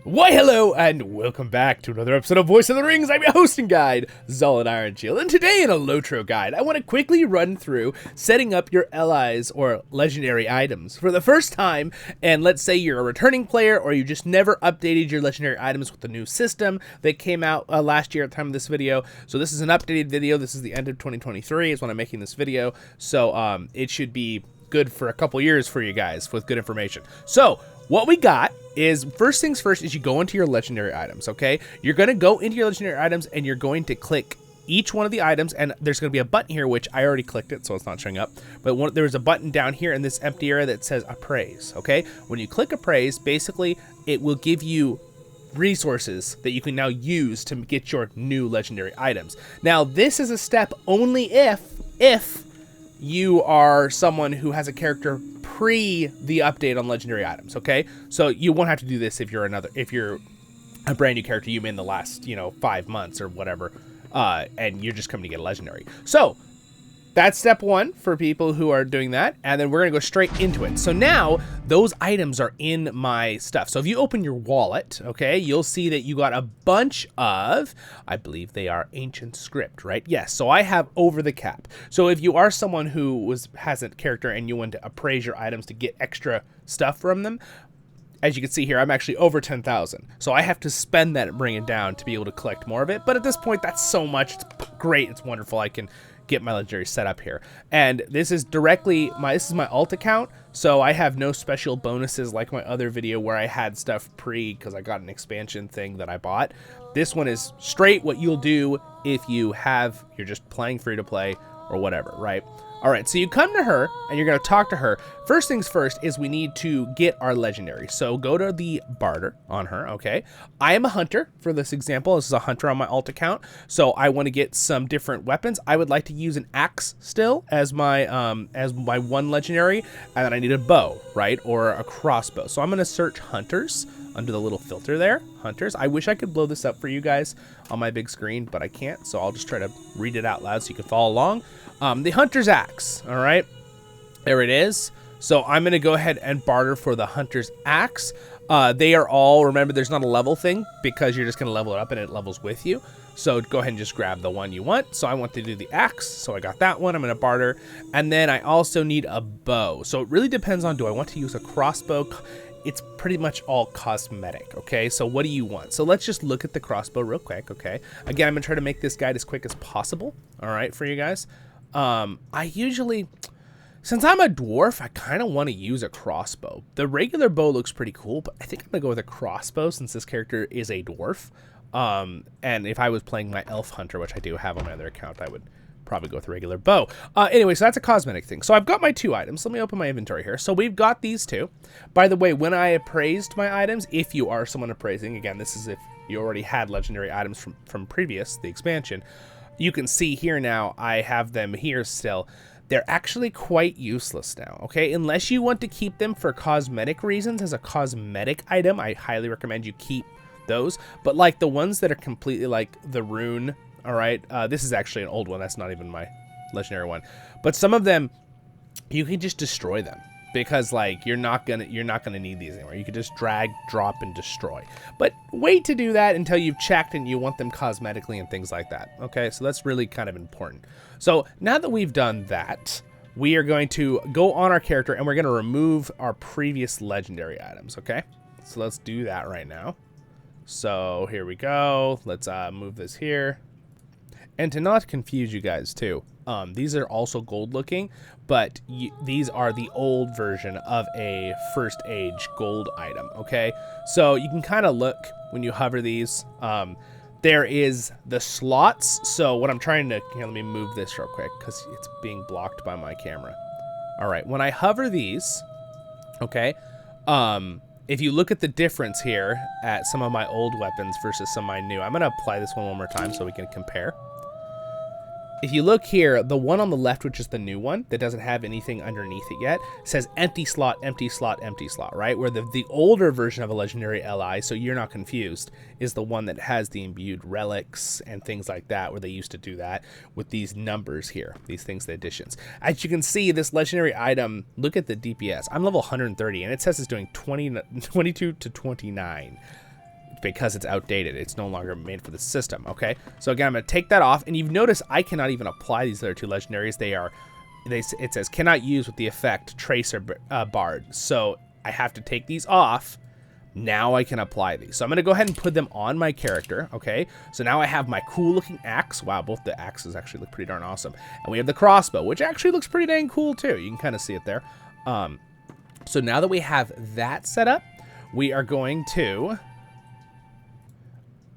Why hello and welcome back to another episode of Voice of the Rings. I'm your host and guide, Zollin Ironshield, and today in a LOTRO guide, I want to quickly run through setting up your LIs or legendary items for the first time. And let's say you're a returning player or you just never updated your legendary items with the new system that came out last year at the time of this video. So this is an updated video. This is the end of 2023 is when I'm making this video. So it should be good for a couple years for you guys with good information. So what we got is, first things first, is you go into your legendary items, okay? You're going to go into your legendary items and you're going to click each one of the items, and there's going to be a button here, which I already clicked it, so it's not showing up. But there's a button down here in this empty area that says Appraise, okay? When you click Appraise, basically, it will give you resources that you can now use to get your new legendary items. Now, this is a step only if you are someone who has a character pre the update on legendary items, okay? So you won't have to do this if you're a brand new character you made in the last, 5 months or whatever, and you're just coming to get a legendary. So that's step one for people who are doing that, and then we're gonna go straight into it. So now those items are in my stuff. So if you open your wallet, okay, you'll see that you got a bunch of, I believe they are ancient script, right? Yes, so I have over the cap. So if you are someone who has a character and you want to appraise your items to get extra stuff from them, as you can see here, I'm actually over 10,000. So I have to spend that and bring it down to be able to collect more of it. But at this point, that's so much. It's great. It's wonderful. I can get my legendary set up here. And this is directly this is my alt account. So I have no special bonuses like my other video where I had stuff because I got an expansion thing that I bought. This one is straight what you'll do if you're just playing free to play or whatever, right? All right, so you come to her and you're going to talk to her. First things first is we need to get our legendary. So go to the barter on her, okay? I am a hunter for this example. This is a hunter on my alt account. So I want to get some different weapons. I would like to use an axe still as my one legendary, and then I need a bow, right? Or a crossbow. So I'm going to search hunters under the little filter there, hunters. I wish I could blow this up for you guys on my big screen, but I can't. So I'll just try to read it out loud so you can follow along. The hunter's axe, all right, there it is. So I'm going to go ahead and barter for the hunter's axe. They are all, remember, there's not a level thing because you're just going to level it up and it levels with you. So go ahead and just grab the one you want. So I want to do the axe. So I got that one. I'm going to barter. And then I also need a bow. So it really depends on, do I want to use a crossbow? It's pretty much all cosmetic, okay? So what do you want? So let's just look at the crossbow real quick, okay? Again, I'm going to try to make this guide as quick as possible, all right, for you guys. I usually, since I'm a dwarf, I kind of want to use a crossbow. The regular bow looks pretty cool, but I think I'm going to go with a crossbow since this character is a dwarf. And if I was playing my elf hunter, which I do have on my other account, I would probably go with a regular bow. Anyway, so that's a cosmetic thing. So I've got my two items. Let me open my inventory here. So we've got these two. By the way, when I appraised my items, if you are someone appraising, again, this is if you already had legendary items from previous, the expansion, you can see here now, I have them here still. They're actually quite useless now, okay? Unless you want to keep them for cosmetic reasons as a cosmetic item, I highly recommend you keep those. But like the ones that are completely like the rune, all right? This is actually an old one. That's not even my legendary one. But some of them, you can just destroy them because like you're not gonna need these anymore. You can just drag, drop, and destroy. But wait to do that until you've checked and you want them cosmetically and things like that. Okay, so that's really kind of important. So now that we've done that, we are going to go on our character and we're going to remove our previous legendary items. Okay, so let's do that right now. So here we go. Let's move this here. And to not confuse you guys too, these are also gold looking, but these are the old version of a first age gold item, okay? So you can kind of look when you hover these. There is the slots. So what I'm trying to, here, let me move this real quick because it's being blocked by my camera. All right, when I hover these, okay, if you look at the difference here at some of my old weapons versus some of my new, I'm going to apply this one more time so we can compare. If you look here, the one on the left, which is the new one that doesn't have anything underneath it yet, says empty slot, empty slot, empty slot, right? Where the older version of a legendary LI, so you're not confused, is the one that has the imbued relics and things like that, where they used to do that with these numbers here, these things, the additions. As you can see, this legendary item, look at the DPS. I'm level 130, and it says it's doing 22 to 29. because it's outdated. It's no longer made for the system, okay? So again, I'm going to take that off, and you've noticed I cannot even apply these other 2 legendaries. It says cannot use with the effect Tracer Bard. So I have to take these off. Now I can apply these. So I'm going to go ahead and put them on my character, okay? So now I have my cool looking axe. Wow, both the axes actually look pretty darn awesome. And we have the crossbow, which actually looks pretty dang cool too. You can kind of see it there. So now that we have that set up, we are going to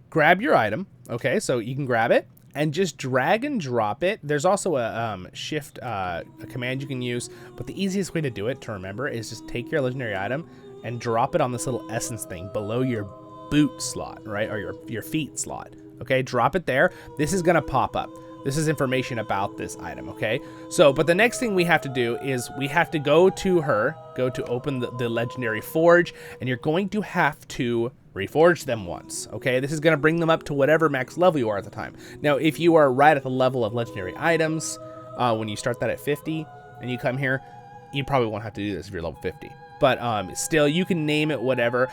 grab your item, okay? So you can grab it and just drag and drop it. There's also a shift a command you can use, but the easiest way to do it to remember is just take your legendary item and drop it on this little essence thing below your boot slot, right? Or your feet slot, okay? Drop it there. This is gonna pop up. This is information about this item, okay? So, but the next thing we have to do is we have to go to open the legendary forge, and you're going to have to reforge them once, okay? This is going to bring them up to whatever max level you are at the time. Now, if you are right at the level of legendary items, when you start that at 50 and you come here, you probably won't have to do this if you're level 50. But still, you can name it whatever.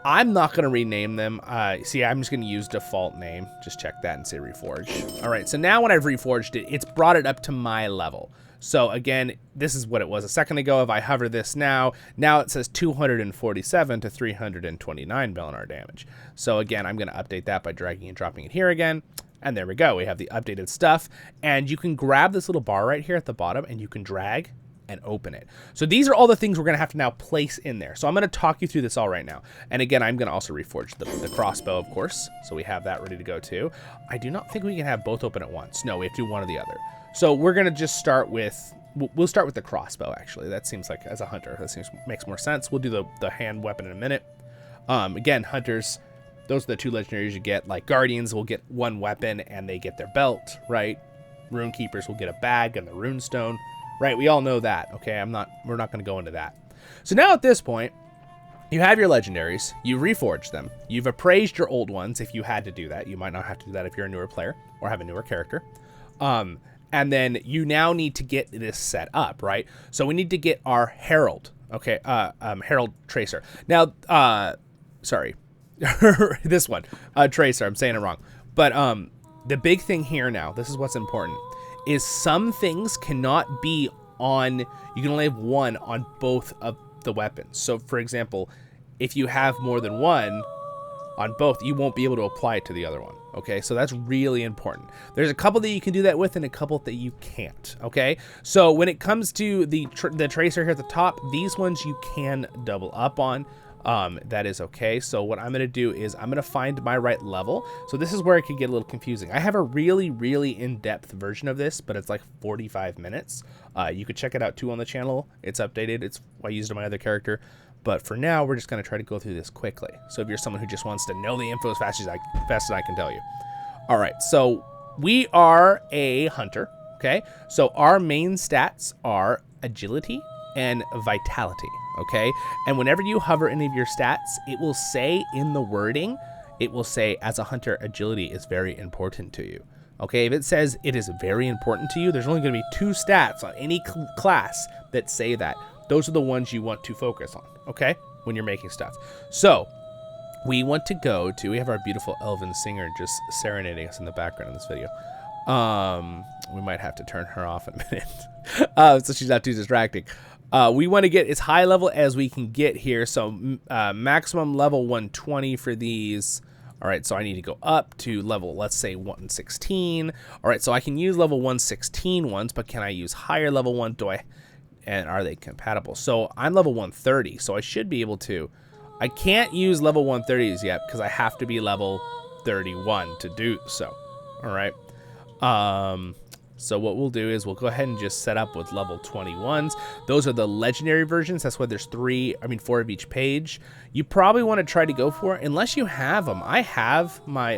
I'm not going to rename them. See, I'm just going to use default name. Just check that and say reforge. All right, so now when I've reforged it, it's brought it up to my level. So again, this is what it was a second ago. If I hover this now it says 247 to 329 Bellinar damage. So again, I'm going to update that by dragging and dropping it here again. And there we go. We have the updated stuff. And you can grab this little bar right here at the bottom and you can drag and open it. So these are all the things we're going to have to now place in there. So I'm going to talk you through this all right now. And again, I'm going to also reforge the crossbow, of course. So we have that ready to go too. I do not think we can have both open at once. No, we have to do one or the other. So we're going to just start with, we'll start with the crossbow actually. That seems like, as a hunter, makes more sense. We'll do the hand weapon in a minute. Again, hunters, those are the 2 legendaries you get. Like guardians will get 1 weapon and they get their belt, right? Rune keepers will get a bag and the rune stone. Right, we all know that, okay? We're not going to go into that. So now at this point, you have your legendaries, you've reforged them, you've appraised your old ones if you had to do that. You might not have to do that if you're a newer player or have a newer character. And then you now need to get this set up, right? So we need to get our herald, okay? Herald tracer. Now, sorry, this one, tracer, I'm saying it wrong. But the big thing here now, this is what's important, is some things cannot be on, you can only have 1 on both of the weapons. So for example, if you have more than 1 on both, you won't be able to apply it to the other one, okay? So that's really important. There's a couple that you can do that with and a couple that you can't, okay? So when it comes to the tracer here at the top, these ones you can double up on. That is okay. So what I'm going to do is I'm going to find my right level. So this is where it could get a little confusing. I have a really, really in-depth version of this, but it's like 45 minutes. You could check it out too on the channel. It's updated. I used it on my other character. But for now, we're just going to try to go through this quickly. So if you're someone who just wants to know the info as fast as I can tell you. All right. So we are a hunter. Okay. So our main stats are agility and vitality. Okay, and whenever you hover any of your stats, it will say in the wording, it will say, as a hunter, agility is very important to you. Okay, if it says it is very important to you, there's only going to be 2 stats on any class that say that. Those are the ones you want to focus on, okay, when you're making stuff. So we want to go to, we have our beautiful elven singer just serenading us in the background in this video. We might have to turn her off in a minute so she's not too distracting. We want to get as high level as we can get here. So maximum level 120 for these. All right, so I need to go up to level, let's say 116. All right, so I can use level 116 ones, but can I use higher level one? And are they compatible? So I'm level 130, so I should be able to. I can't use level 130s yet because I have to be level 31 to do so. All right. So what we'll do is we'll go ahead and just set up with level 21s. Those are the legendary versions. That's why there's 4 of each page. You probably want to try to go for it unless you have them. I have my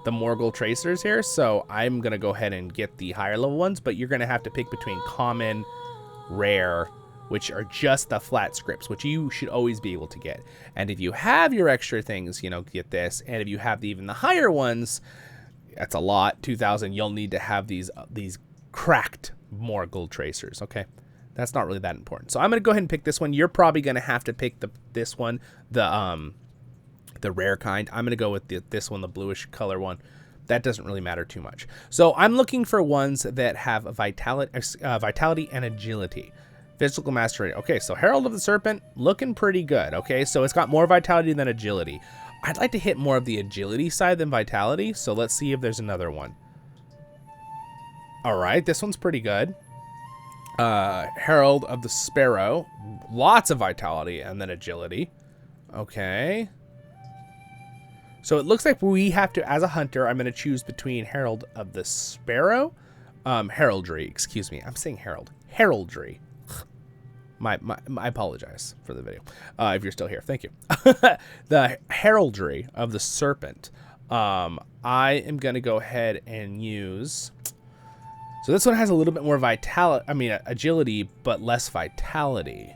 the Morgul tracers here, so I'm gonna go ahead and get the higher level ones. But you're gonna have to pick between common, rare, which are just the flat scripts, which you should always be able to get. And if you have your extra things, you know, get this. And if you have even the higher ones, that's a lot, 2,000. You'll need to have these cracked Morgul tracers. Okay, that's not really that important. So I'm gonna go ahead and pick this one. You're probably gonna have to pick this one, the the rare kind. I'm going to go with this one, the bluish color one. That doesn't really matter too much. So I'm looking for ones that have vitality and agility. Physical mastery. Okay, so Herald of the Serpent, looking pretty good. Okay, so it's got more vitality than agility. I'd like to hit more of the agility side than vitality, so let's see if there's another one. All right, this one's pretty good. Herald of the Sparrow, lots of vitality and then agility. Okay. So it looks like we have to, as a hunter, I'm going to choose between Herald of the Sparrow, heraldry, excuse me. I'm saying herald. Heraldry. I apologize for the video. If you're still here, thank you. The heraldry of the Serpent. I am going to go ahead and use... So this one has a little bit more agility, but less vitality.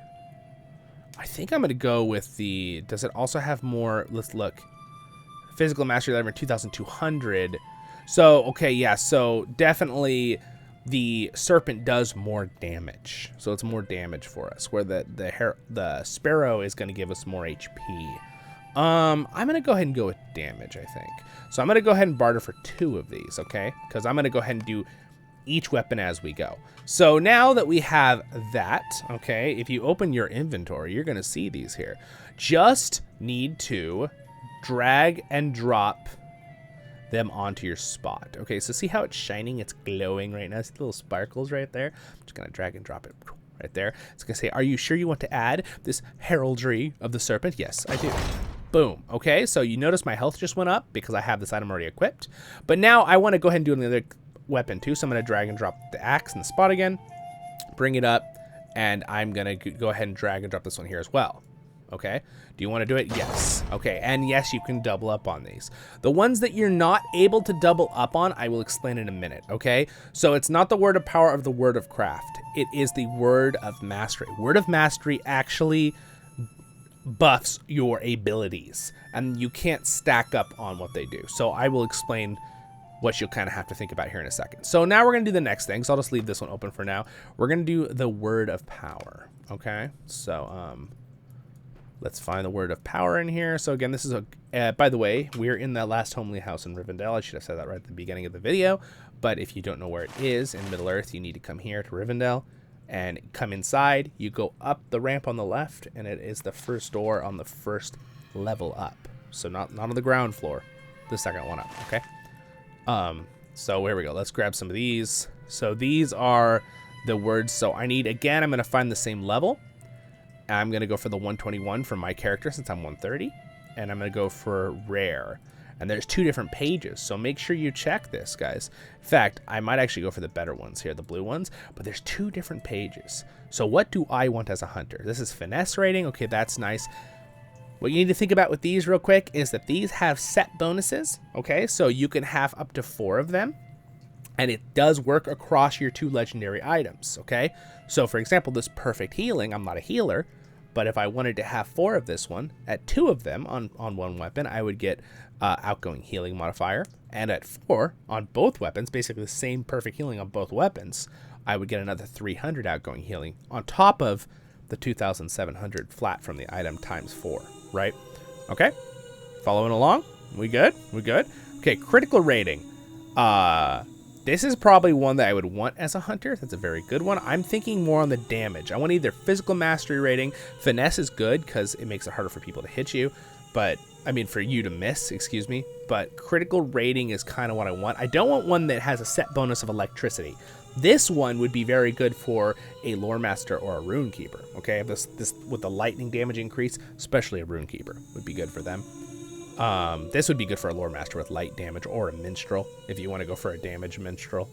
I think I'm going to go with the... Does it also have more... Let's look. Physical mastery level 2,200. So, okay, yeah, so definitely the Serpent does more damage. So it's more damage for us, where the Sparrow is going to give us more HP. I'm going to go ahead and go with damage, I think. So I'm going to go ahead and barter for 2 of these, okay? Because I'm going to go ahead and do each weapon as we go. So now that we have that, okay, if you open your inventory, you're going to see these here. Just need to drag and drop them onto your spot. Okay, so see how it's shining? It's glowing right now. See the little sparkles right there? I'm just going to drag and drop it right there. It's going to say, are you sure you want to add this heraldry of the Serpent? Yes, I do. Boom. Okay, so you notice my health just went up because I have this item already equipped. But now I want to go ahead and do another weapon too. So I'm going to drag and drop the axe in the spot again, bring it up, and I'm going to go ahead and drag and drop this one here as well. Okay, do you want to do it? Yes. Okay, and yes, you can double up on these. The ones that you're not able to double up on, I will explain in a minute, okay? So it's not the word of power of the word of craft. It is the word of mastery. Word of mastery actually buffs your abilities, and you can't stack up on what they do. So I will explain what you'll kind of have to think about here in a second. So now we're going to do the next thing, so I'll just leave this one open for now. We're going to do the word of power, okay? So, let's find the word of power in here. So again, this is by the way, we're in the last homely house in Rivendell. I should have said that right at the beginning of the video. But if you don't know where it is in Middle Earth, you need to come here to Rivendell and come inside. You go up the ramp on the left, and it is the first door on the first level up. So not on the ground floor, the second one up, okay? So here we go. Let's grab some of these. So these are the words. So I need, again, I'm going to find the same level. I'm going to go for the 121 for my character since I'm 130. And I'm going to go for rare. And there's 2 different pages, so make sure you check this, guys. In fact, I might actually go for the better ones here, the blue ones. But there's 2 different pages. So what do I want as a hunter? This is finesse rating. Okay, that's nice. What you need to think about with these real quick is that these have set bonuses. Okay, so you can have up to 4 of them. And it does work across your 2 legendary items, okay? So, for example, this perfect healing, I'm not a healer, but if I wanted to have 4 of this one, at 2 of them on one weapon, I would get outgoing healing modifier. And at 4 on both weapons, basically the same perfect healing on both weapons, I would get another 300 outgoing healing on top of the 2,700 flat from the item times 4, right? Okay, following along? We good? We good? Okay, critical rating. This is probably one that I would want as a hunter. That's a very good one. I'm thinking more on the damage. I want either physical mastery rating. Finesse is good because it makes it harder for people to hit you. But, I mean, for you to miss, excuse me. But critical rating is kind of what I want. I don't want one that has a set bonus of electricity. This one would be very good for a lore master or a rune keeper. Okay, this with the lightning damage increase, especially a rune keeper would be good for them. This would be good for a lore master with light damage or a minstrel if you want to go for a damage minstrel.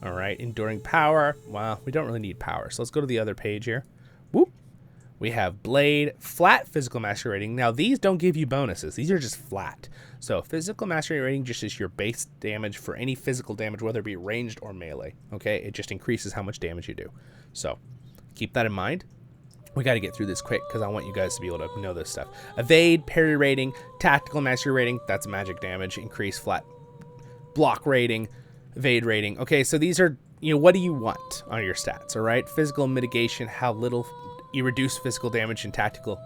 All right, enduring power. Well, we don't really need power, so let's go to the other page here. Whoop. We have blade, flat physical mastery rating. Now these don't give you bonuses; these are just flat. So physical mastery rating just is your base damage for any physical damage, whether it be ranged or melee. Okay, it just increases how much damage you do. So keep that in mind. We got to get through this quick because I want you guys to be able to know this stuff. Evade, parry rating, tactical mastery rating, that's magic damage, increase flat block rating, evade rating. Okay, so these are, what do you want on your stats, all right? Physical mitigation, how little you reduce physical damage, and tactical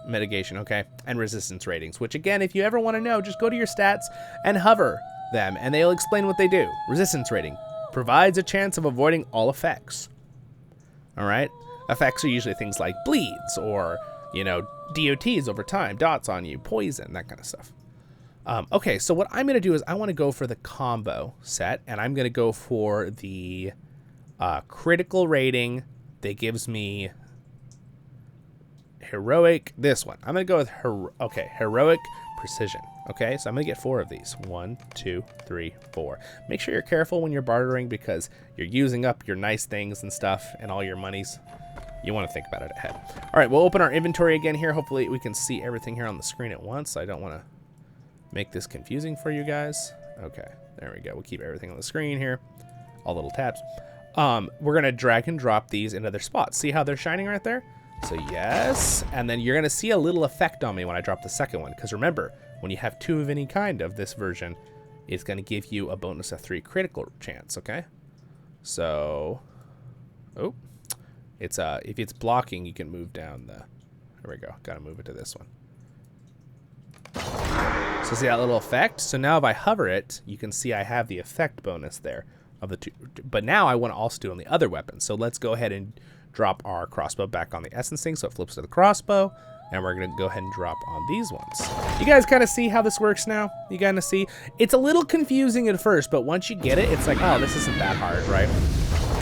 mitigation, okay? And resistance ratings, which again, if you ever want to know, just go to your stats and hover them, and they'll explain what they do. Resistance rating provides a chance of avoiding all effects. All right? Effects are usually things like bleeds or, you know, DOTs over time, dots on you, poison, that kind of stuff. Okay, so what I'm going to do is I want to go for the combo set, and I'm going to go for the critical rating that gives me heroic, this one. I'm going to go with, heroic precision. Okay, so I'm going to get 4 of these. 1, 2, 3, 4. Make sure you're careful when you're bartering because you're using up your nice things and stuff and all your monies. You want to think about it ahead. All right, we'll open our inventory again here. Hopefully we can see everything here on the screen at once. I don't want to make this confusing for you guys. Okay, there we go. We'll keep everything on the screen here. All little tabs. We're going to drag and drop these into their spots. See how they're shining right there? So yes, and then you're going to see a little effect on me when I drop the second one. Because remember, when you have 2 of any kind of this version, it's going to give you a bonus of 3 critical chance, okay? So, oh, it's if it's blocking, you can move down the, there we go, got to move it to this one. So see that little effect? So now if I hover it, you can see I have the effect bonus there of the 2. But now I want to also do on the other weapon. So let's go ahead and drop our crossbow back on the essence thing so it flips to the crossbow. And we're going to go ahead and drop on these ones. You guys kind of see how this works now? You kind of see? It's a little confusing at first, but once you get it, it's like, oh, this isn't that hard, right?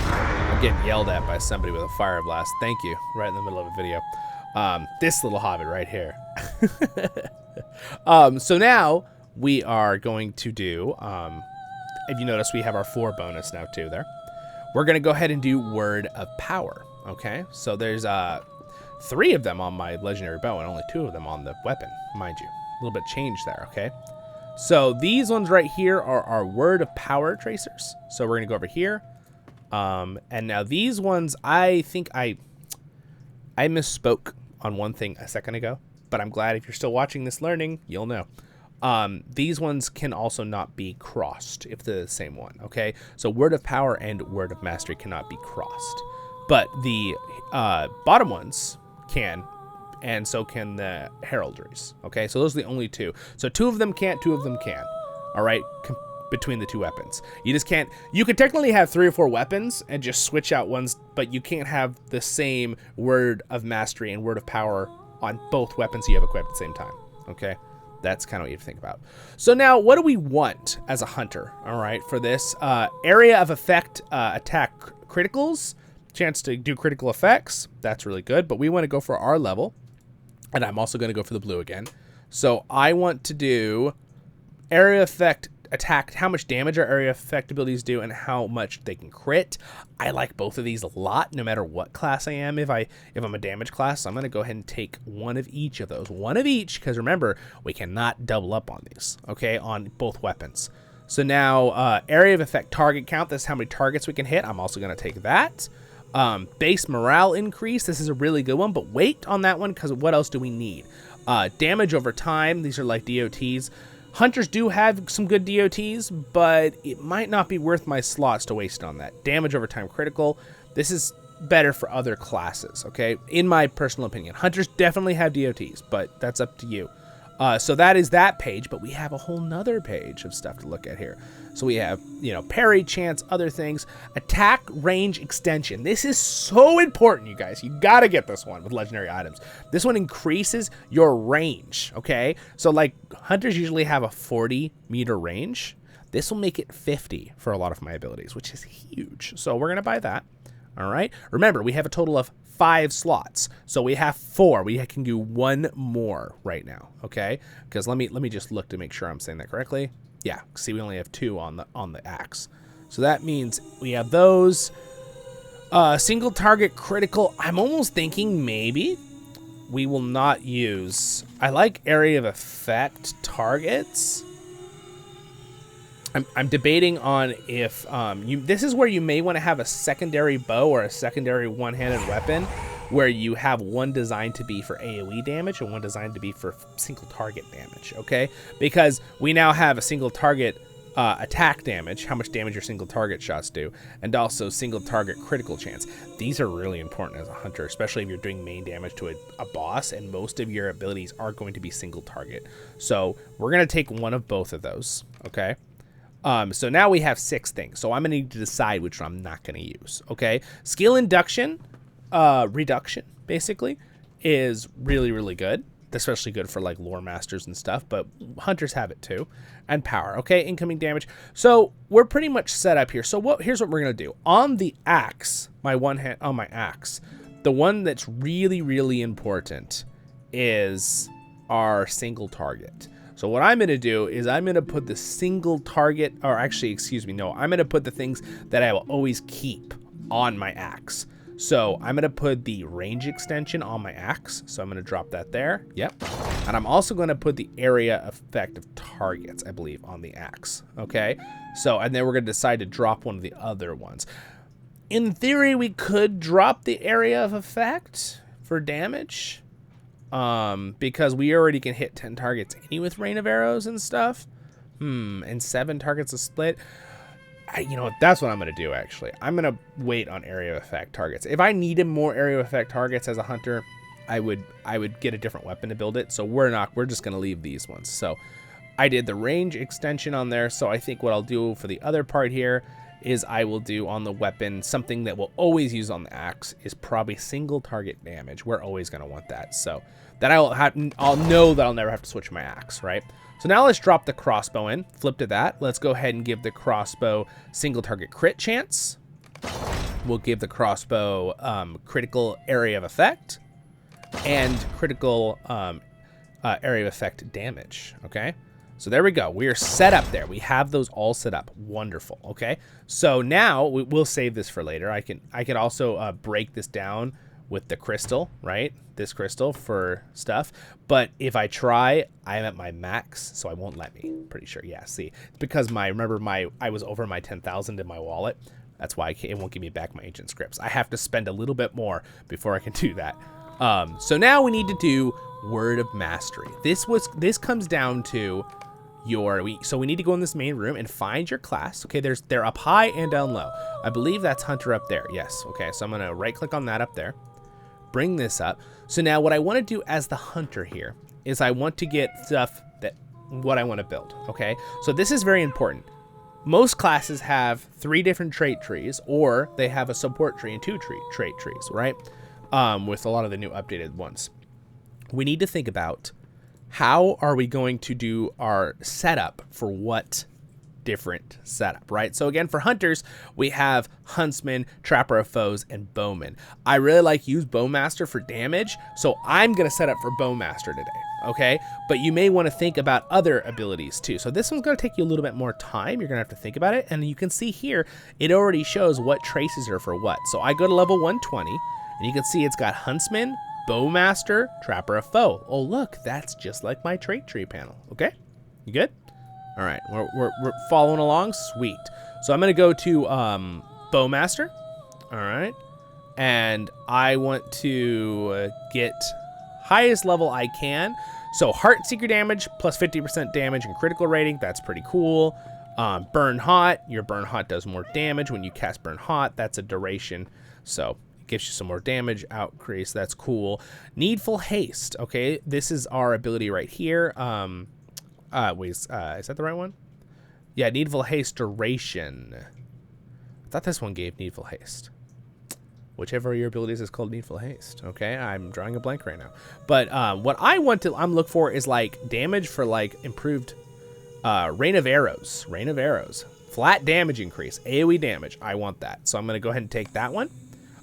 I'm getting yelled at by somebody with a fire blast. Thank you. Right in the middle of a video. This little hobbit right here. So now we are going to do, if you notice, we have our 4 bonus now too there. We're going to go ahead and do Word of Power. Okay, so there's 3 of them on my legendary bow and only 2 of them on the weapon, mind you. A little bit change there, okay? So these ones right here are our Word of Power tracers. So we're going to go over here. And now these ones, I think I misspoke on one thing a second ago, but I'm glad if you're still watching this learning, you'll know. These ones can also not be crossed if they're the same one, okay? So Word of Power and Word of Mastery cannot be crossed. But the bottom ones can, and so can the heraldries, okay? So those are the only 2. So 2 of them can't, 2 of them can, all right? Between the 2 weapons. You just can't, you could technically have 3 or 4 weapons and just switch out ones, but you can't have the same Word of Mastery and Word of Power on both weapons you have equipped at the same time, okay? That's kind of what you have to think about. So now, what do we want as a hunter, all right, for this? Area of effect, attack criticals, chance to do critical effects. That's really good, but we want to go for our level, and I'm also going to go for the blue again. So I want to do area effect attack, how much damage our area effect abilities do, and how much they can crit. I like both of these a lot, no matter what class I am. If I'm a damage class, so I'm going to go ahead and take 1 of each of those. 1 of each, because remember, we cannot double up on these, okay, on both weapons. So now, area of effect target count, this is how many targets we can hit. I'm also going to take that. Base morale increase, this is a really good one, but wait on that one, because what else do we need? Damage over time, these are like DOTs. Hunters do have some good DOTs, but it might not be worth my slots to waste on that. Damage over time critical, this is better for other classes, okay? In my personal opinion. Hunters definitely have DOTs, but that's up to you. So that is that page, but we have a whole nother page of stuff to look at here. So we have, you know, parry, chance, other things. Attack range extension. This is so important, you guys. You gotta get this one with legendary items. This one increases your range, okay? So like hunters usually have a 40-meter range. This will make it 50 for a lot of my abilities, which is huge. So we're gonna buy that. All right. Remember, we have a total of 5 slots, so we have 4. We can do 1 more right now, okay? Because let me just look to make sure I'm saying that correctly. Yeah, see, we only have 2 on the axe, so that means we have those. Single target critical. I'm almost thinking maybe we will not use. I like area of effect targets. I'm debating on if this is where you may want to have a secondary bow or a secondary one-handed weapon where you have one designed to be for AoE damage and one designed to be for single target damage, okay? Because we now have a single target attack damage, how much damage your single target shots do, and also single target critical chance. These are really important as a hunter, especially if you're doing main damage to a boss, and most of your abilities are going to be single target. So we're going to take one of both of those, okay? So now we have 6 things, so I'm going to need to decide which one I'm not going to use, okay? Skill induction, reduction, basically, is really, really good. Especially good for like lore masters and stuff, but hunters have it too. And power, okay? Incoming damage. So we're pretty much set up here. So here's what we're gonna do. On the axe, on my axe, the one that's really, really important is our single target. So what I'm gonna do is I'm gonna put the single target, or actually, excuse me, no, I'm gonna put the things that I will always keep on my axe. So I'm going to put the range extension on my axe. So I'm going to drop that there. Yep. And I'm also going to put the area effect of targets, I believe, on the axe. Okay. So, and then we're going to decide to drop one of the other ones. In theory, we could drop the area of effect for damage. Because we already can hit 10 targets any with Rain of Arrows and stuff. And 7 targets a split. You know, that's what I'm going to do, actually. I'm going to wait on area of effect targets. If I needed more area of effect targets as a hunter, I would get a different weapon to build it. So we're just going to leave these ones. So I did the range extension on there. So I think what I'll do for the other part here is I will do on the weapon something that we'll always use on the axe is probably single target damage. We're always going to want that. So that I'll know that I'll never have to switch my axe, right? So now let's drop the crossbow in, flip to that. Let's go ahead and give the crossbow single target crit chance. We'll give the crossbow critical area of effect and critical area of effect damage, okay? So there we go. We are set up there. We have those all set up. Wonderful, okay? So now we'll save this for later. I can also break this down with the crystal, right? This crystal for stuff. But if I try, I'm at my max, so I won't let me. Pretty sure. Yeah, see. It's because I was over my 10,000 in my wallet. That's why it won't give me back my ancient scripts. I have to spend a little bit more before I can do that. So now we need to do Word of Mastery. This comes down to so we need to go in this main room and find your class. Okay, they're up high and down low. I believe that's Hunter up there. Yes. Okay, so I'm gonna right click on that up there. Bring this up. So now what I want to do as the hunter here is I want to get stuff what I want to build. Okay, so this is very important. Most classes have 3 different trait trees, or they have a support tree and 2 trait trees, right? With a lot of the new updated ones. We need to think about how are we going to do our setup for what different setup, right? So again, for hunters, we have huntsman, trapper of foes, and bowman. I really like use bowmaster for damage, so I'm gonna set up for bowmaster today, okay? But you may want to think about other abilities too. So this one's gonna take you a little bit more time. You're gonna have to think about it, and you can see here it already shows what traces are for what. So I go to level 120, and you can see it's got huntsman, bowmaster, trapper of foe. Oh look, that's just like my trait tree panel. Okay, you good? All right, we're following along. Sweet. So I'm gonna go to bowmaster. All right, and I want to get highest level I can. So Heartseeker damage plus 50% damage and critical rating. That's pretty cool. Burn hot. Your burn hot does more damage when you cast burn hot. That's a duration, so it gives you some more damage outcrease. That's cool. Needful haste. Okay, this is our ability right here. Wait, is that the right one? Yeah, Needful Haste duration. I thought this one gave Needful Haste. Whichever of your abilities is called Needful Haste. Okay, I'm drawing a blank right now. But what I'm look for is like damage for like improved Rain of Arrows. Rain of Arrows. Flat damage increase. AoE damage. I want that. So I'm going to go ahead and take that one.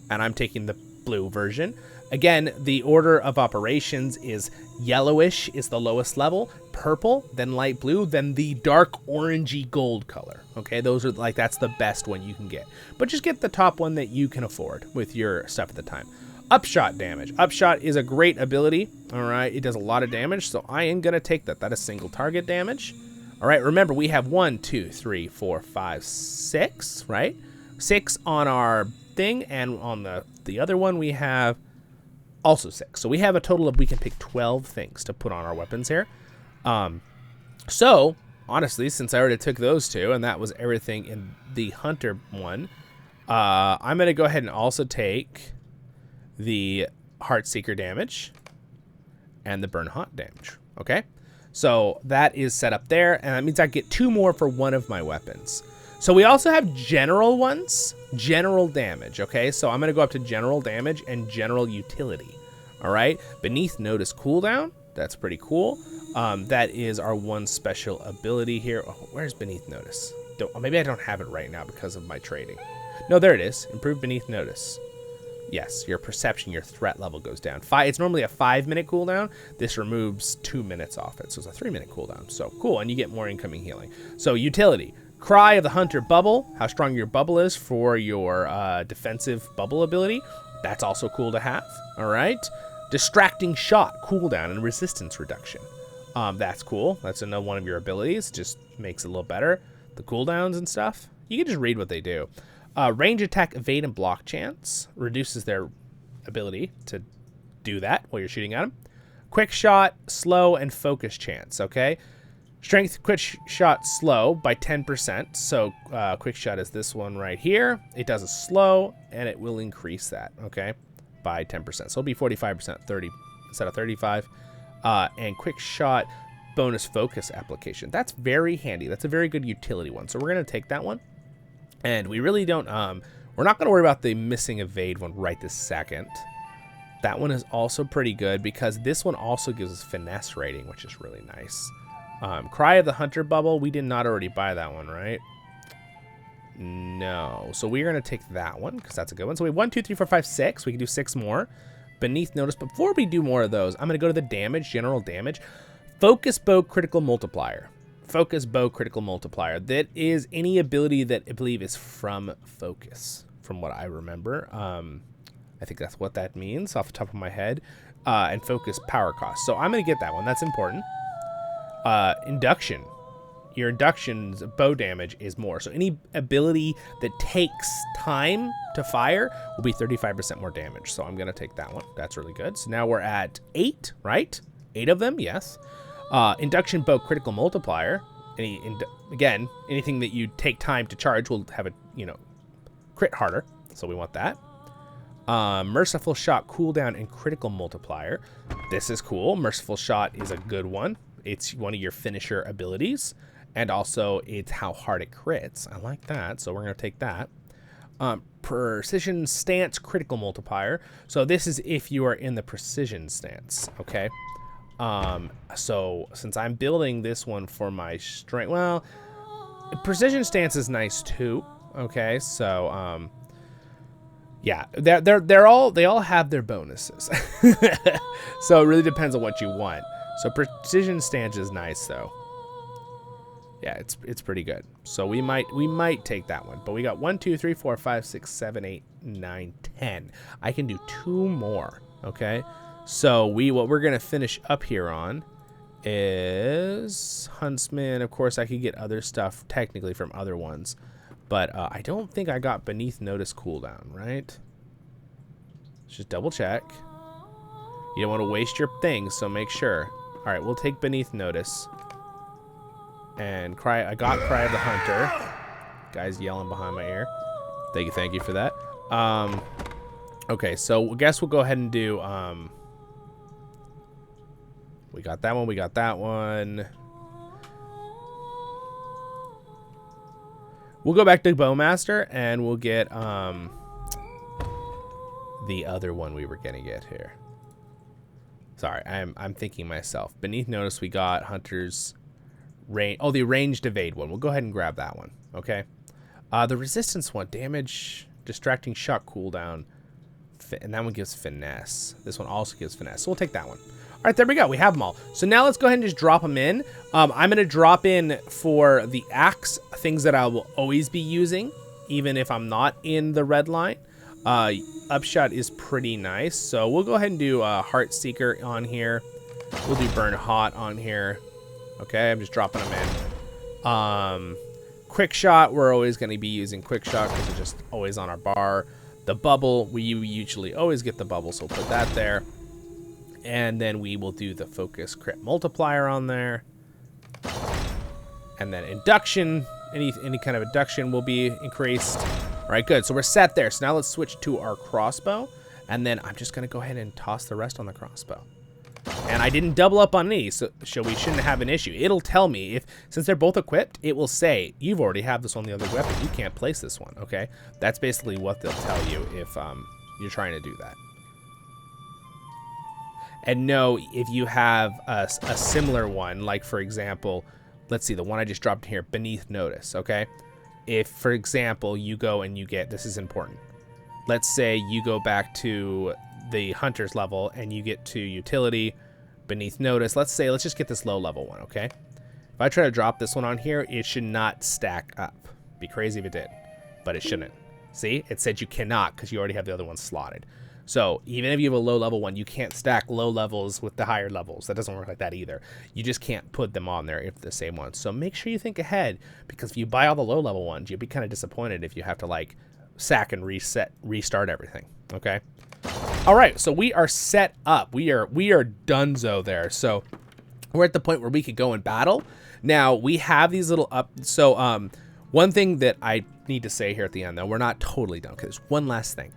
And I'm taking the blue version. Again, the order of operations is yellowish is the lowest level, purple, then light blue, then the dark orangey gold color. Okay, those are like, that's the best one you can get. But just get the top one that you can afford with your stuff at the time. Upshot damage. Upshot is a great ability. All right, it does a lot of damage, so I am going to take that. That is single target damage. All right, remember we have 1, 2, 3, 4, 5, 6, right? 6 on our thing, and on the other one we have also 6. So we have a total of, we can pick 12 things to put on our weapons here. So honestly, since I already took those two, and that was everything in the Hunter one, I'm going to go ahead and also take the Heartseeker damage and the Burn Hot damage, okay? So that is set up there, and that means I get 2 more for one of my weapons. So we also have general ones, general damage, okay? So I'm going to go up to general damage and general utility, all right? Beneath Notice cooldown, that's pretty cool. That is our one special ability here. Oh, where's Beneath Notice? Maybe I don't have it right now because of my trading. No, there it is. Improve Beneath Notice. Yes, your perception, your threat level goes down. It's normally a 5-minute cooldown. This removes 2 minutes off it, so it's a 3-minute cooldown. So cool, and you get more incoming healing. So utility. Cry of the Hunter Bubble, how strong your bubble is for your defensive bubble ability. That's also cool to have, all right? Distracting Shot, cooldown and resistance reduction. That's cool. That's another one of your abilities. Just makes it a little better. The cooldowns and stuff. You can just read what they do. Range attack, evade, and block chance. Reduces their ability to do that while you're shooting at them. Quick Shot, slow, and focus chance, okay? Strength, quick shot, slow by 10%. So quick shot is this one right here. It does a slow, and it will increase that, okay, by 10%. So it'll be 45%, 30 instead of 35. And quick shot, bonus focus application. That's very handy. That's a very good utility one. So we're going to take that one. And we really don't, we're not going to worry about the missing evade one right this second. That one is also pretty good because this one also gives us finesse rating, which is really nice. Cry of the Hunter Bubble, we did not already buy that one, right? No. So we're going to take that one because that's a good one. So we have 1, 2, 3, 4, 5, 6. We can do 6 more. Beneath Notice. Before we do more of those, I'm going to go to the damage, general damage. Focus Bow Critical Multiplier. Focus Bow Critical Multiplier. That is any ability that I believe is from Focus, from what I remember. I think that's what that means off the top of my head. And Focus Power Cost. So I'm going to get that one. That's important. Induction. Your induction's bow damage is more. So any ability that takes time to fire will be 35% more damage. So I'm going to take that one. That's really good. So now we're at 8, right? 8 of them, yes. Induction Bow Critical Multiplier. Again, anything that you take time to charge will have a, crit harder. So we want that. Merciful Shot Cooldown and Critical Multiplier. This is cool. Merciful Shot is a good one. It's one of your finisher abilities, and also it's how hard it crits. I like that, so we're going to take that. Precision Stance Critical Multiplier. So this is if you are in the Precision Stance, okay? So since I'm building this one for my strength, well, Precision Stance is nice too, okay? So, yeah, they all have their bonuses. So it really depends on what you want. So Precision Stance is nice though. Yeah, it's pretty good. So we might take that one. But we got 1, 2, 3, 4, 5, 6, 7, 8, 9, 10. I can do 2 more. Okay. So what we're gonna finish up here on is Huntsman. Of course, I could get other stuff technically from other ones, but I don't think I got Beneath Notice cooldown, right? Let's just double check. You don't want to waste your things, so make sure. All right, we'll take Beneath Notice. And I got Cry of the Hunter. Guy's yelling behind my ear. Thank you for that. Okay, so I guess we'll go ahead and do, we got that one. We'll go back to Bowmaster, and we'll get, the other one we were gonna get here. Sorry, I'm thinking myself. Beneath Notice, we got Hunter's range. Oh, the ranged evade one. We'll go ahead and grab that one. Okay. The resistance one, damage, distracting shock cooldown, and that one gives finesse. This one also gives finesse, so we'll take that one. All right, there we go. We have them all. So now let's go ahead and just drop them in. I'm gonna drop in for the axe things that I will always be using, even if I'm not in the red line. Upshot is pretty nice, so we'll go ahead and do Heartseeker on here. We'll do Burn Hot on here. Okay, I'm just dropping them in. Quick Shot, we're always going to be using Quick Shot because it's just always on our bar. The bubble, we usually always get the bubble, so we'll put that there. And then we will do the Focus Crit Multiplier on there. And then induction, any kind of induction will be increased. All right, good. So we're set there. So now let's switch to our crossbow. And then I'm just going to go ahead and toss the rest on the crossbow. And I didn't double up on any, so we shouldn't have an issue. It'll tell me, since they're both equipped, it will say, you've already have this on the other weapon. You can't place this one, okay? That's basically what they'll tell you if you're trying to do that. And no, if you have a similar one, like, for example, let's see, the one I just dropped here, beneath notice, okay? If, for example, you go and you get, this is important. Let's say you go back to the hunter's level and you get to utility, beneath notice. Let's just get this low level one, okay? If I try to drop this one on here, it should not stack up. Be crazy if it did, but it shouldn't. See, it said you cannot because you already have the other one slotted. So even if you have a low level one, you can't stack low levels with the higher levels. That doesn't work like that either. You just can't put them on there if they're the same ones. So make sure you think ahead, because if you buy all the low level ones, you'll be kind of disappointed if you have to like sack and restart everything, okay? All right, so we are set up. We are donezo there. So we're at the point where we could go and battle. Now we have these little so one thing that I need to say here at the end, though, we're not totally done, because there's one last thing.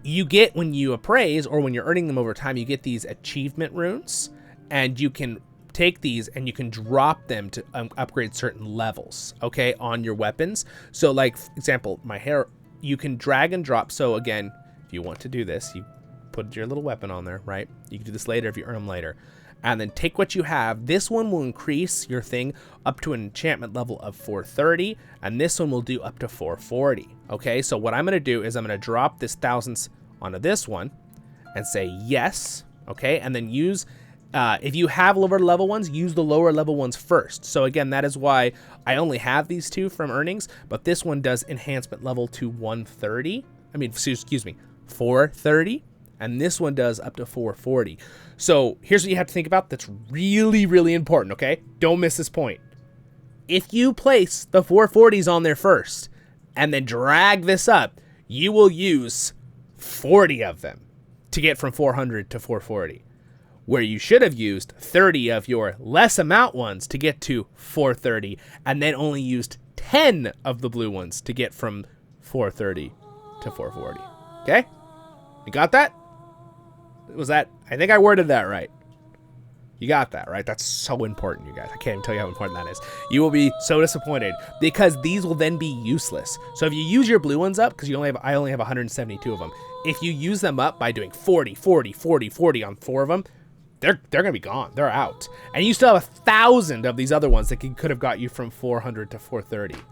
You get, when you appraise or when you're earning them over time, you get these achievement runes, and you can take these and you can drop them to upgrade certain levels, okay, on your weapons. So like, for example, my hair, you can drag and drop. So again, if you want to do this, you put your little weapon on there, right? You can do this later if you earn them later. And then take what you have. This one will increase your thing up to an enchantment level of 430, and this one will do up to 440. Okay, so what I'm going to do is I'm going to drop this thousands onto this one and say yes. Okay, and then use, if you have lower level ones, use the lower level ones first. So again, that is why I only have these two from earnings, but this one does enhancement level to 130. I mean, excuse me, 430. And this one does up to 440. So here's what you have to think about that's really, really important, okay? Don't miss this point. If you place the 440s on there first and then drag this up, you will use 40 of them to get from 400 to 440. Where you should have used 30 of your less amount ones to get to 430, and then only used 10 of the blue ones to get from 430 to 440. Okay? You got that? Was that, I think I worded that right. You got that, right? That's so important, you guys. I can't even tell you how important that is. You will be so disappointed because these will then be useless. So if you use your blue ones up, because I only have 172 of them. If you use them up by doing 40, 40, 40, 40 on 4 of them, they're gonna be gone. They're out. And you still have 1,000 of these other ones that could have got you from 400 to 430.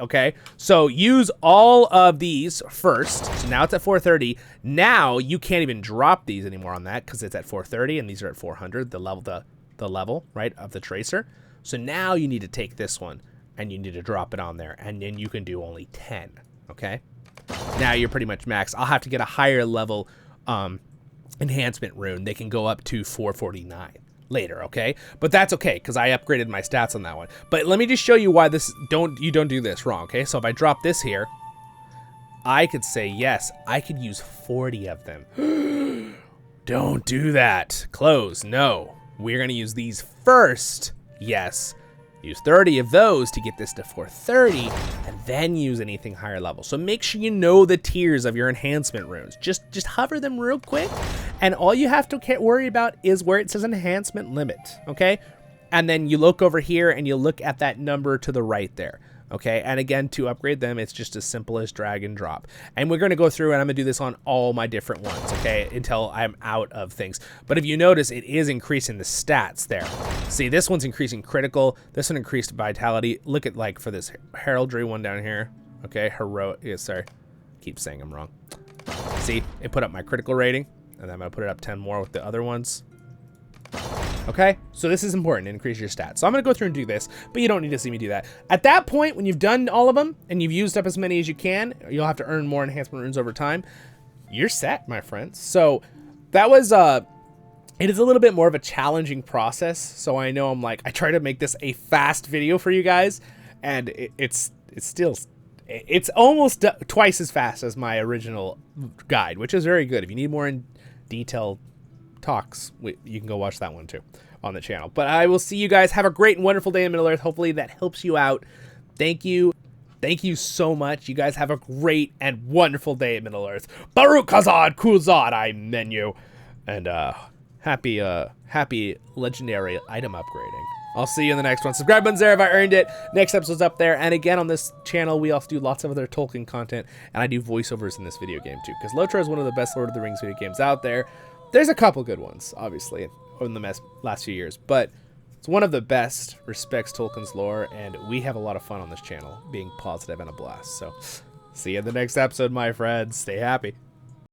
Okay, so use all of these first. So now it's at 430. Now you can't even drop these anymore on that because it's at 430 and these are at 400, the level, right, of the tracer. So now you need to take this one and you need to drop it on there, and then you can do only 10, okay? Now you're pretty much max. I'll have to get a higher level enhancement rune. They can go up to 449. Later, okay? But that's okay, because I upgraded my stats on that one. But let me just show you why you don't do this wrong, okay? So if I drop this here, I could say, yes, I could use 40 of them. Don't do that. Close, no. We're gonna use these first, yes. Use 30 of those to get this to 430, and then use anything higher level. So make sure you know the tiers of your enhancement runes. Just hover them real quick, and all you have to worry about is where it says enhancement limit, okay? And then you look over here, and you look at that number to the right there, okay? And again, to upgrade them, it's just as simple as drag and drop. And we're going to go through, and I'm going to do this on all my different ones, okay, until I'm out of things. But if you notice, it is increasing the stats there. See, this one's increasing critical. This one increased vitality. Look at, like, for this heraldry one down here, okay, heroic, yeah, sorry, keep saying I'm wrong. See, it put up my critical rating, and then I'm going to put it up 10 more with the other ones. Okay, so this is important to increase your stats. So I'm going to go through and do this, but you don't need to see me do that. At that point, when you've done all of them and you've used up as many as you can, you'll have to earn more enhancement runes over time. You're set, my friends. So that was, it is a little bit more of a challenging process. So I know I try to make this a fast video for you guys, and it's almost twice as fast as my original guide, which is very good. If you need more in detail talks, you can go watch that one too. on the channel. But I will see you guys. Have a great and wonderful day in Middle-earth. Hopefully that helps you out. Thank you. Thank you so much. You guys have a great and wonderful day in Middle-earth. Baruch Hazad Kuzad, I menu. And happy legendary item upgrading. I'll see you in the next one. Subscribe button's there if I earned it. Next episode's up there. And again, on this channel, we also do lots of other Tolkien content. And I do voiceovers in this video game, too. Because LOTRO is one of the best Lord of the Rings video games out there. There's a couple good ones, obviously, in the last few years. But it's one of the best, respects Tolkien's lore. And we have a lot of fun on this channel, being positive and a blast. So, see you in the next episode, my friends. Stay happy.